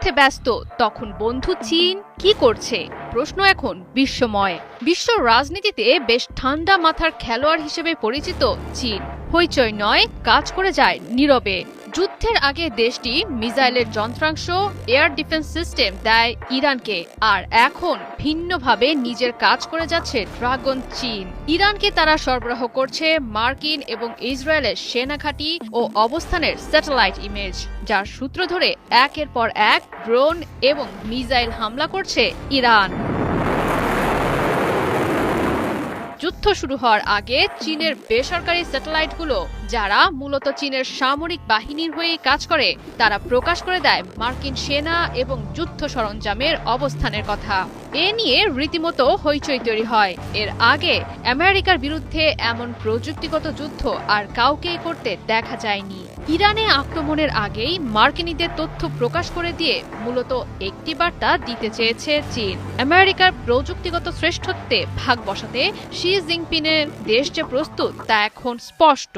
যুদ্ধে ব্যস্ত, তখন বন্ধু চীন কি করছে? প্রশ্ন এখন বিশ্বময়। বিশ্ব রাজনীতিতে বেশ ঠান্ডা মাথার খেলোয়াড় হিসেবে পরিচিত চীন হইচই নয়, কাজ করে যায় নীরবে। যুদ্ধের আগে দেশটি মিসাইলের যন্ত্রাংশ, এয়ার ডিফেন্স সিস্টেম দেয় ইরানকে, আর এখন ভিন্নভাবে নিজের কাজ করে যাচ্ছে ড্রাগন চীন। ইরানকে তারা সরবরাহ করছে মার্কিন এবং ইসরায়েলের সেনাঘাঁটি ও অবস্থানের স্যাটেলাইট ইমেজ, যার সূত্র ধরে একের পর এক ড্রোন এবং মিসাইল হামলা করছে ইরান। যুদ্ধ শুরু হওয়ার আগে চীনের বেসরকারি স্যাটেলাইটগুলো, যারা মূলত চীনের সামরিক বাহিনীর হয়ে কাজ করে, তারা প্রকাশ করে দেয় মার্কিন সেনা এবং যুদ্ধ সরঞ্জামের অবস্থানের কথা। এ নিয়ে রীতিমতো হইচই তৈরি হয়। এর আগে আমেরিকার বিরুদ্ধে এমন প্রযুক্তিগত যুদ্ধ আর কাউকেই করতে দেখা যায়নি। ইরানে আক্রমণের আগেই মার্কিনীদের তথ্য প্রকাশ করে দিয়ে মূলত একটি বার্তা দিতে চেয়েছে চীন। আমেরিকার প্রযুক্তিগত শ্রেষ্ঠত্বে ভাগ বসাতে শি জিনপিংয়ের দেশ যে প্রস্তুত তা এখন স্পষ্ট।